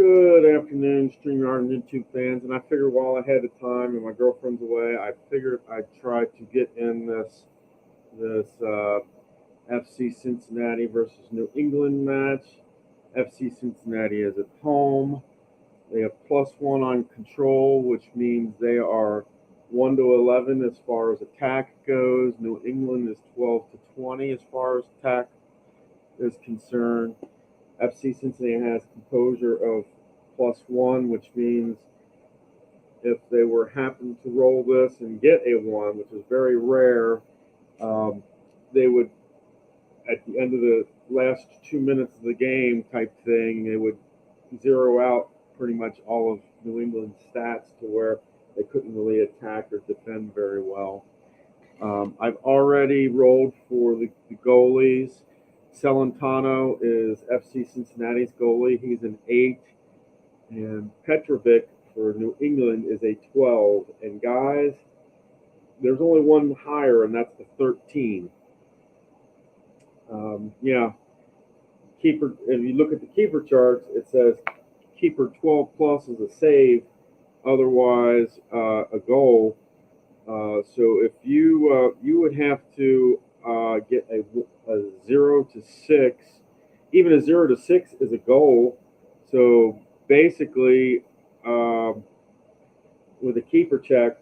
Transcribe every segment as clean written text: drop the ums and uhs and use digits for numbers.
Good afternoon, StreamYard and YouTube fans. And I figured while I had the time and my girlfriend's away, I figured I'd try to get in this FC Cincinnati versus New England match. FC Cincinnati is at home. They have +1 on control, which means they are 1 to 11 as far as attack goes. New England is 12 to 20 as far as attack is concerned. FC Cincinnati has composure of +1, which means if they were happen to roll this and get a 1, which is very rare, they would, at the end of the last 2 minutes of the game type thing, they would zero out pretty much all of New England's stats to where they couldn't really attack or defend very well. I've already rolled for the goalies. Celentano is FC Cincinnati's goalie. He's an 8. And Petrovic for New England is a 12. And guys, there's only one higher, and that's the 13. Keeper. If you look at the keeper charts, it says keeper 12+ is a save, otherwise a goal. So if you would have to get a 0 to 6, even a 0 to 6 is a goal. So basically, with a keeper check,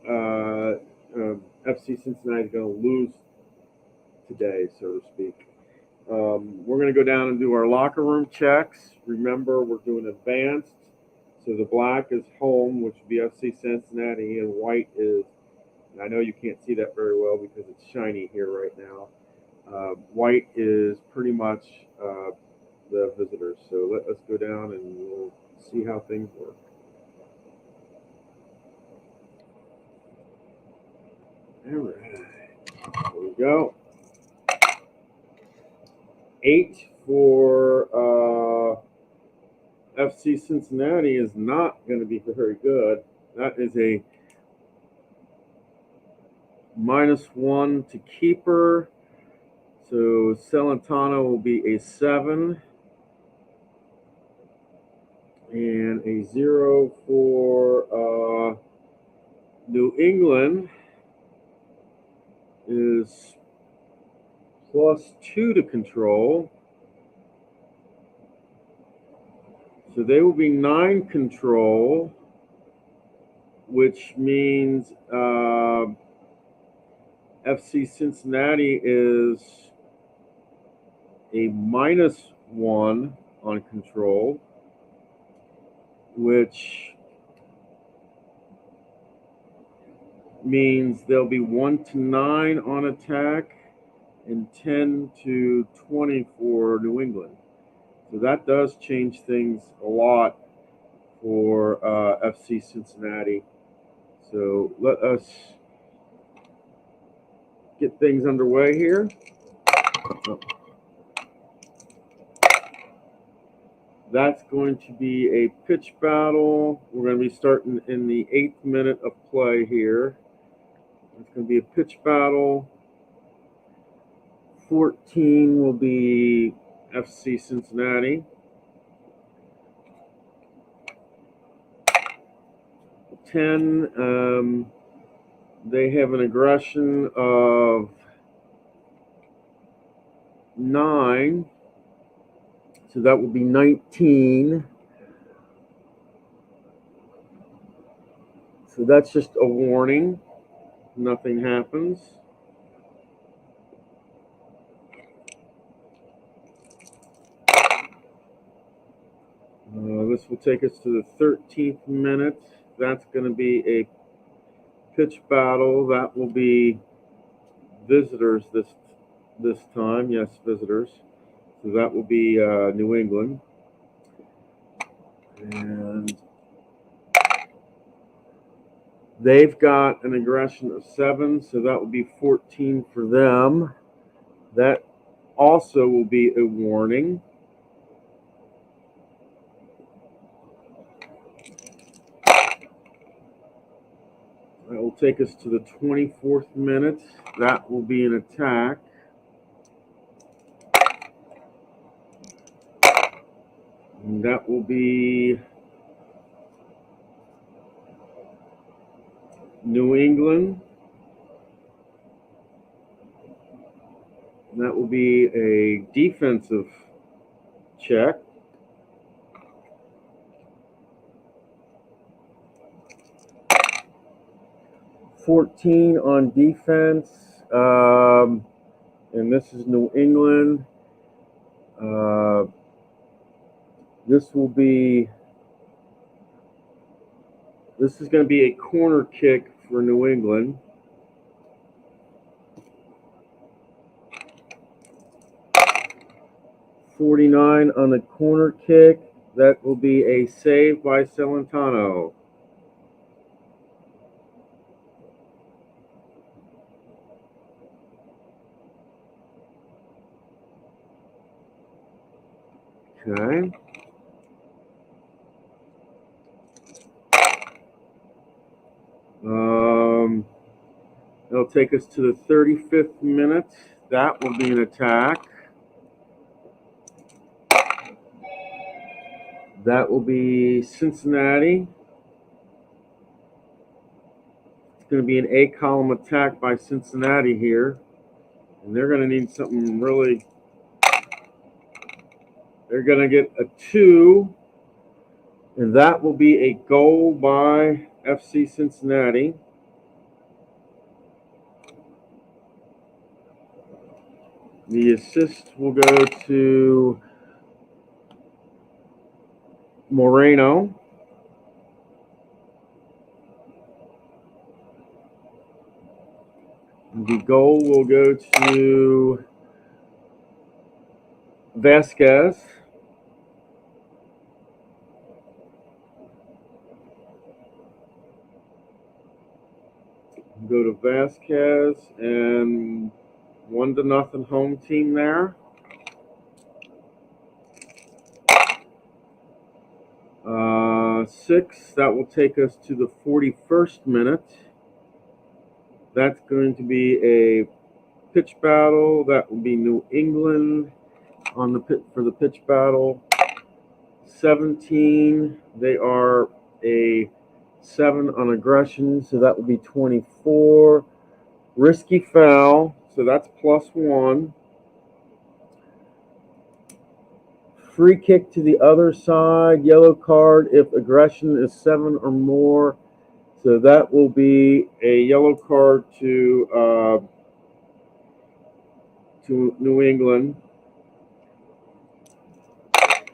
FC Cincinnati is going to lose today, so to speak. We're going to go down and do our locker room checks. Remember, we're doing advanced. So the black is home, which would be FC Cincinnati, and white is, I know you can't see that very well because it's shiny here right now. White is pretty much the visitors. So let us go down and we'll see how things work. All right, here we go. 8 for FC Cincinnati is not going to be very good. That is a -1 to keeper. So Celentano will be a 7. And a 0 for New England is +2 to control. So they will be 9 control, which means FC Cincinnati is a -1 on control, which means they'll be 1 to 9 on attack and 10 to 20 for New England. So that does change things a lot for FC Cincinnati. So let us get things underway here. That's going to be a pitch battle. We're going to be starting in the 8th minute of play here. It's going to be a pitch battle. 14 will be FC Cincinnati. 10, they have an aggression of 9. So that will be 19. So that's just a warning. Nothing happens. This will take us to the 13th minute. That's going to be a pitch battle. That will be visitors this time. Yes, visitors. So that will be New England. And they've got an aggression of 7, so that will be 14 for them. That also will be a warning. That will take us to the 24th minute. That will be an attack. And that will be New England. And that will be a defensive check. $14 on defense. And this is New England. This is going to be a corner kick for New England. $49 on the corner kick. That will be a save by Celentano. Okay. That'll take us to the 35th minute. That will be an attack. That will be Cincinnati. It's going to be an A-column attack by Cincinnati here. And they're going to need something really... They're going to get a 2. And that will be a goal by FC Cincinnati. The assist will go to Moreno. The goal will go to Vasquez. Go to Vasquez, and 1-0 home team there. Six. That will take us to the 41st minute. That's going to be a pitch battle. That will be New England on the pit for the pitch battle. 17. They are a 7 on aggression, so that will be 24. Risky foul, so that's +1. Free kick to the other side, yellow card if aggression is 7 or more. So that will be a yellow card to New England.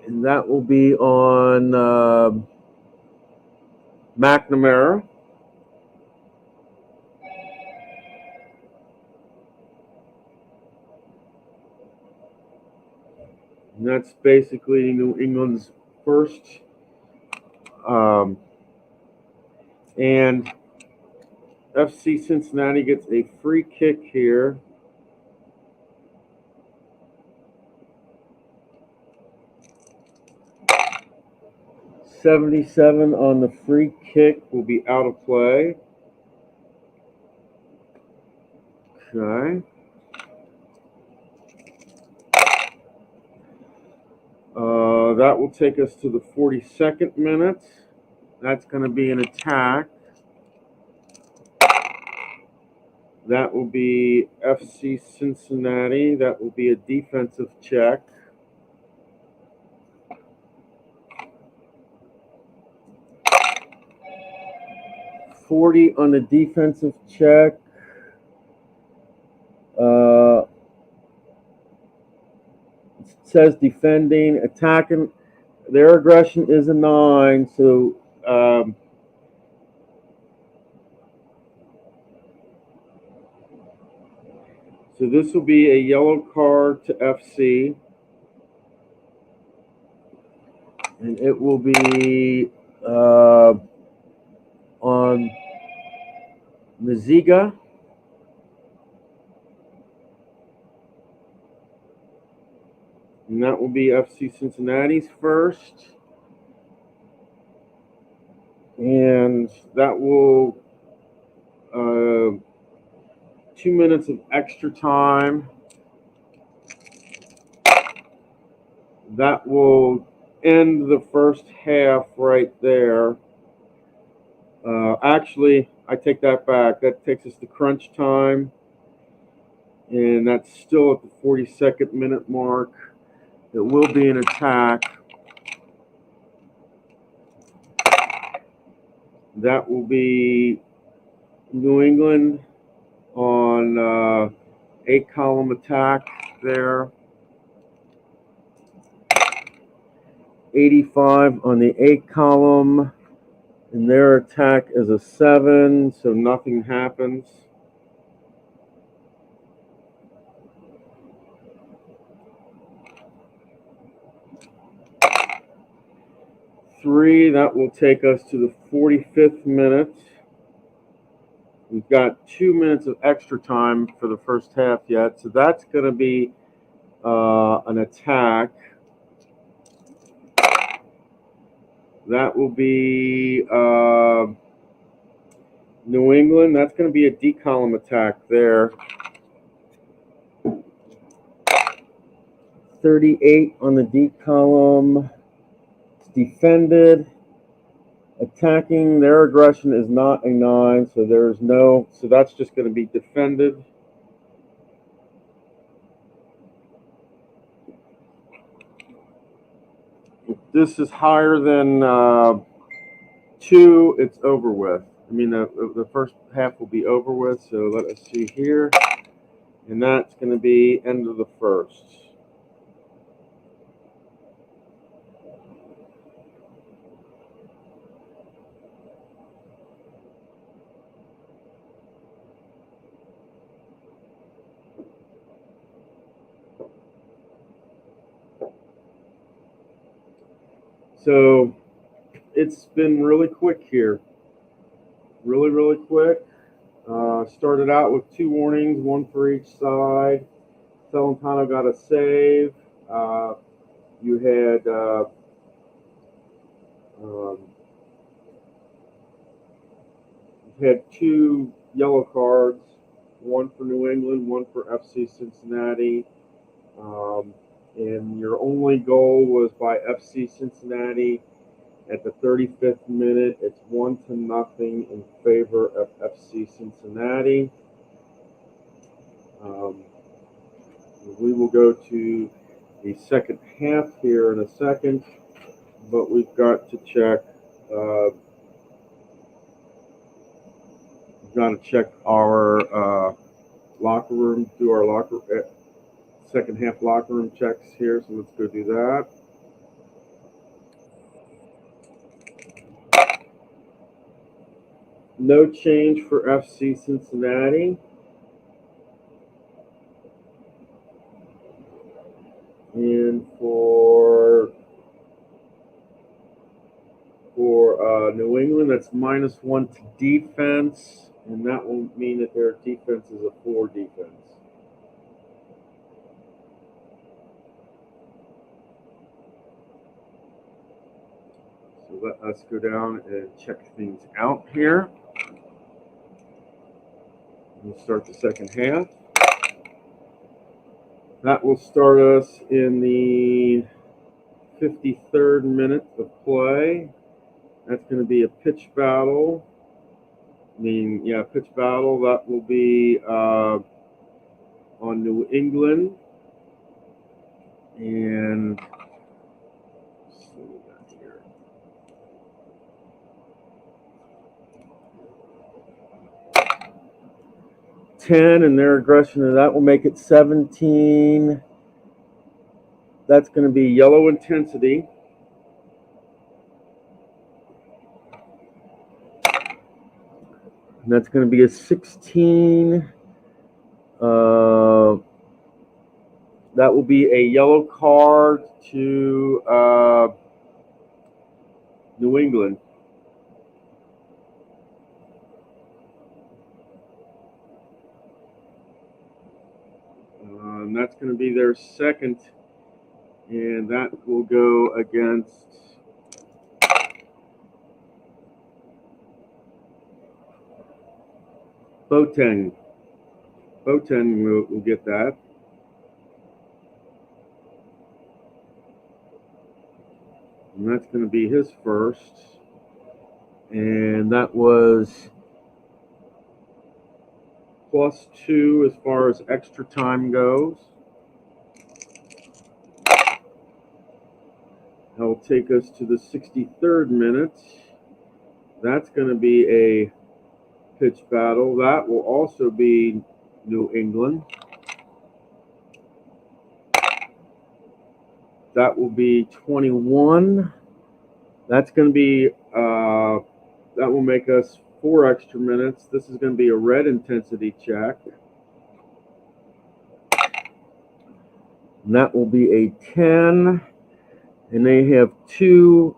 And that will be on McNamara. And that's basically New England's first. And FC Cincinnati gets a free kick here. $77 on the free kick will be out of play. Okay. That will take us to the 42nd minute. That's going to be an attack. That will be FC Cincinnati. That will be a defensive check. $40 on the defensive check. It says defending, attacking. Their aggression is a 9, so so this will be a yellow card to FC, and it will be on Maziga. And that will be FC Cincinnati's first. And that will 2 minutes of extra time. That will end the first half right there. Actually, I take that back. That takes us to crunch time, and that's still at the 42nd minute mark. It will be an attack. That will be New England on 8-column attack there. 85 on the 8-column, and their attack is a 7, so nothing happens. Three, that will take us to the 45th minute. We've got 2 minutes of extra time for the first half yet, so that's going to be an attack. That will be New England. That's going to be a D-column attack there. 38 on the D-column. It's defended. Attacking, their aggression is not a 9, so that's just going to be defended. If this is higher than 2, it's over with. I mean, the first half will be over with, so let us see here. And that's going to be end of the first. So it's been really quick here. Really, really quick. Started out with 2 warnings, 1 for each side. Celentano got a save. You had 2 yellow cards, 1 for New England, 1 for FC Cincinnati. And your only goal was by FC Cincinnati at the 35th minute. It's 1-0 in favor of FC Cincinnati. We will go to the second half here in a second, but we've got to check. We've got to check our locker room, do our second half locker room checks here. So let's go do that. No change for FC Cincinnati. And for New England, that's -1 to defense, and that will mean that their defense is a 4 defense. So let us go down and check things out here. We'll start the second half. That will start us in the 53rd minute of play. That's going to be a pitch battle. Pitch battle. That will be on New England. And let's see what we got here. -10, and their aggression, and that will make it 17. That's going to be yellow intensity. And that's going to be a 16. That will be a yellow card to New England. And that's going to be their second. And that will go against Boateng. Boateng will get that. And that's going to be his first. And that was +2 as far as extra time goes. That will take us to the 63rd minute. That's going to be a pitch battle. That will also be New England. That will be 21. That's going to be, that will make us 4 extra minutes. This is going to be a red intensity check. And that will be a 10. And they have 2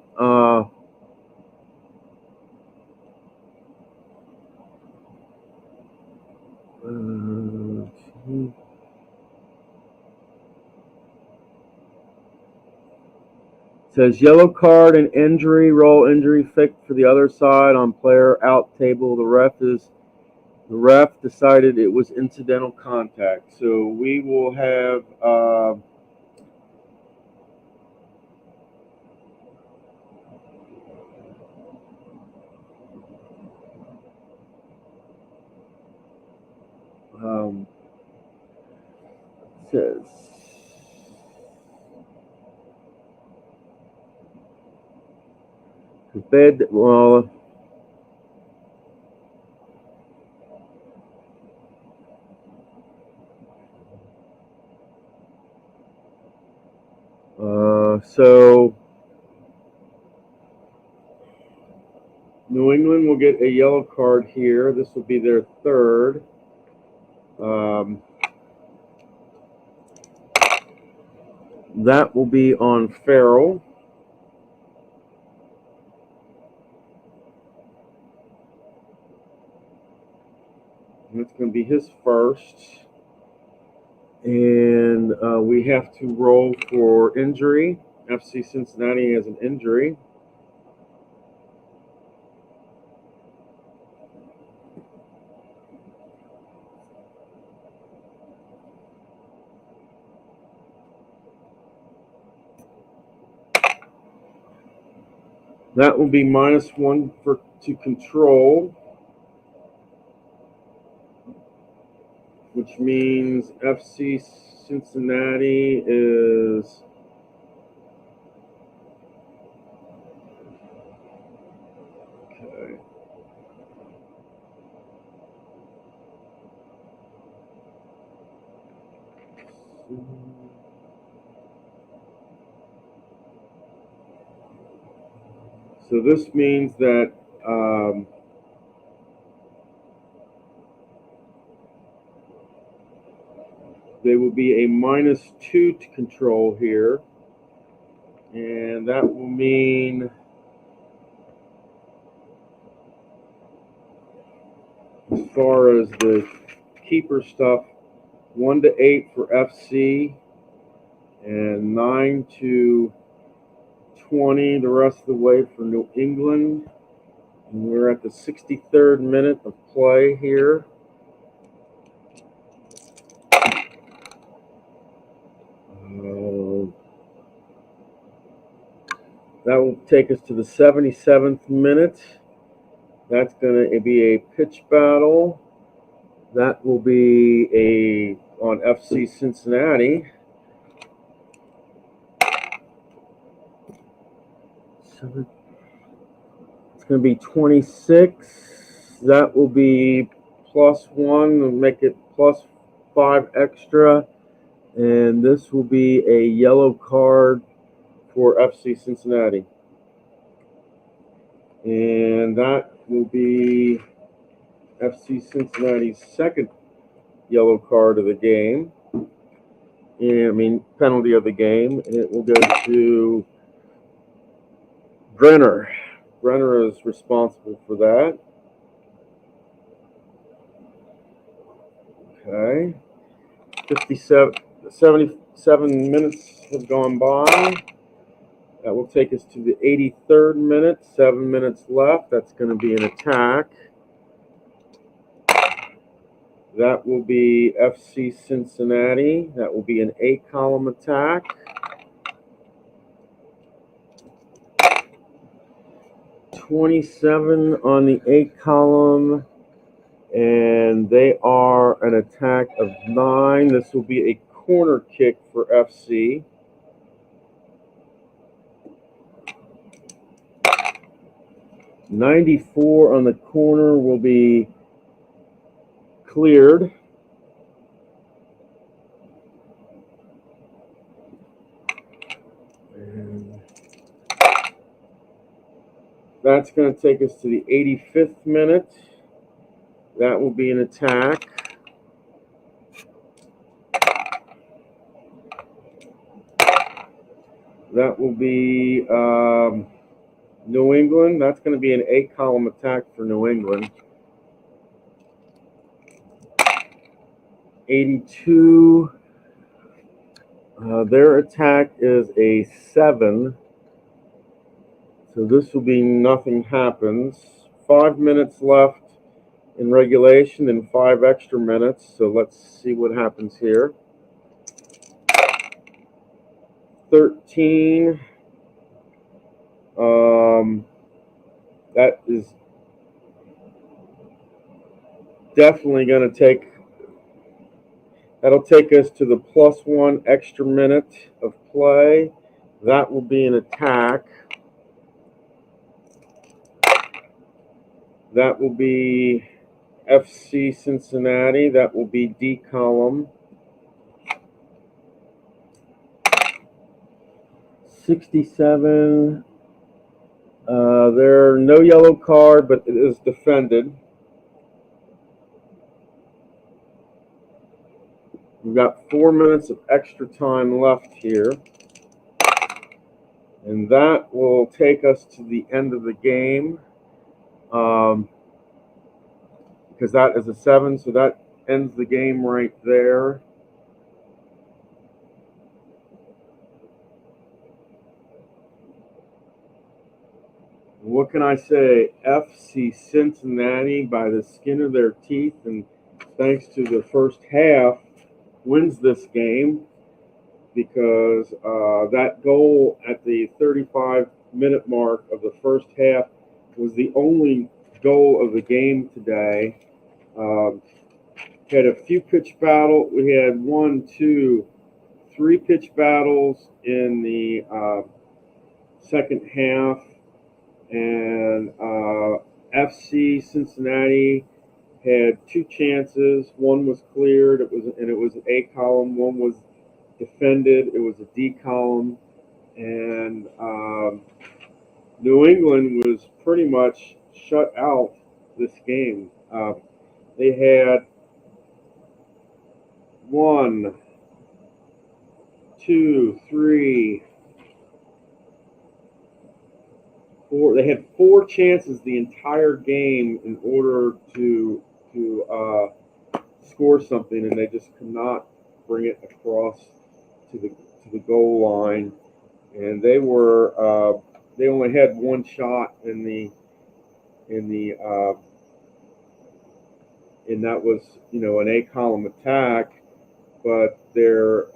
says yellow card and injury, roll injury fixed for the other side on player out table. The ref decided it was incidental contact. So we will have says bed. Well, so New England will get a yellow card here. This will be their 3rd. That will be on Farrell. And that's going to be his first. And we have to roll for injury. FC Cincinnati has an injury. That will be -1 to control, which means FC Cincinnati is okay. So this means that they will be a -2 to control here. And that will mean as far as the keeper stuff, 1 to 8 for FC and 9 to 20 the rest of the way for New England. And we're at the 63rd minute of play here. That will take us to the 77th minute. That's going to be a pitch battle. That will be on FC Cincinnati. So it's going to be 26. That will be +1. We'll make it +5 extra. And this will be a yellow card for FC Cincinnati. And that will be FC Cincinnati's 2nd yellow card of the game. And, penalty of the game. And it will go to Brenner. Brenner is responsible for that. Okay. 77 minutes have gone by. That will take us to the 83rd minute. 7 minutes left. That's going to be an attack. That will be FC Cincinnati. That will be an 8-column attack. 27 on the A column, and they are an attack of 9. This will be a corner kick for FC. $94 on the corner will be cleared. And that's going to take us to the 85th minute. That will be an attack. That will be New England. That's going to be an A-column attack for New England. 82. Their attack is a 7. So this will be nothing happens. 5 minutes left in regulation and 5 extra minutes. So let's see what happens here. 13. That is definitely going to take. That'll take us to the +1 extra minute of play. That will be an attack. That will be FC Cincinnati. That will be D column. 67. There no yellow card, but it is defended. We've got 4 minutes of extra time left here. And that will take us to the end of the game. Because that is a 7, so that ends the game right there. What can I say? FC Cincinnati by the skin of their teeth, and thanks to the first half, wins this game because that goal at the 35-minute mark of the first half was the only goal of the game today. Had a few pitch battles. We had 1, 2, 3 pitch battles in the second half, and FC Cincinnati had 2 chances. One was cleared. It was an A column. One was defended. It was a D column, and New England was pretty much shut out this game. They had 1, 2, 3, 4. They had 4 chances the entire game in order to score something, and they just could not bring it across to the goal line. And they were they only had 1 shot and that was an A column attack, but their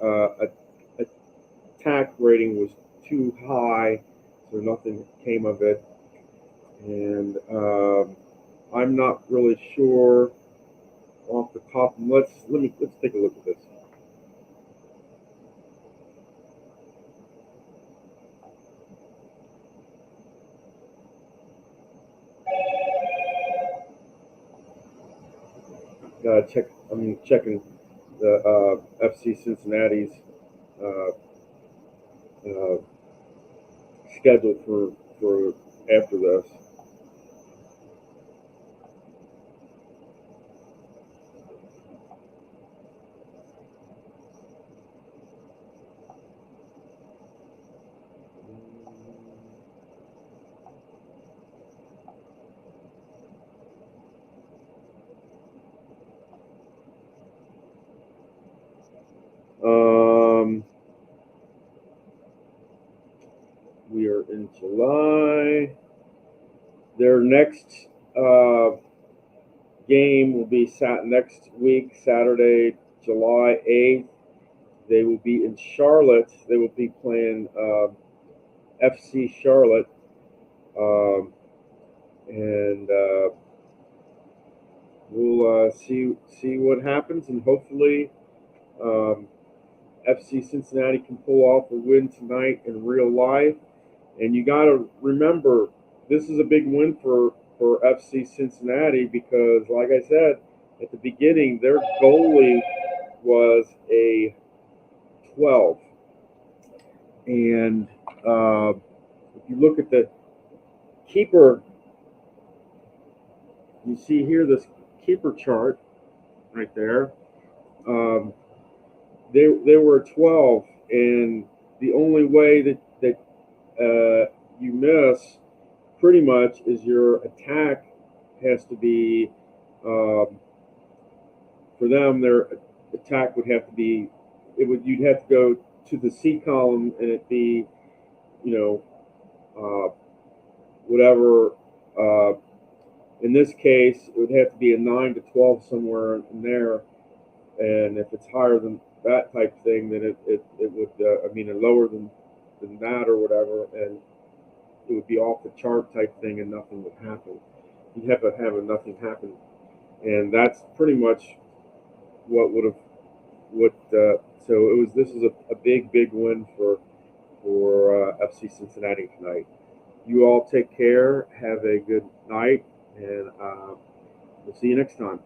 attack rating was too high, so nothing came of it. And I'm not really sure off the top. Let's take a look at this. I'm checking the FC Cincinnati's schedule for after this. We are in July. Their next game will be next week, Saturday, July 8th. They will be in Charlotte. They will be playing FC Charlotte. and we'll see what happens, and hopefully FC Cincinnati can pull off a win tonight in real life. And you got to remember, this is a big win for FC Cincinnati because, like I said at the beginning, their goalie was a 12. And if you look at the keeper, you see here this keeper chart right there. They were a 12, and the only way that you miss pretty much is your attack has to be for them. Their attack would have to be you'd have to go to the C column and it be whatever. In this case, it would have to be a 9 to 12 somewhere in there, and if it's higher than that type of thing, then it would lower than that or whatever, and it would be off the chart type thing, and nothing would happen. You'd have to have nothing happen, and that's pretty much what would have so it was. This is a big win for FC Cincinnati tonight. You all take care. Have a good night, and we'll see you next time.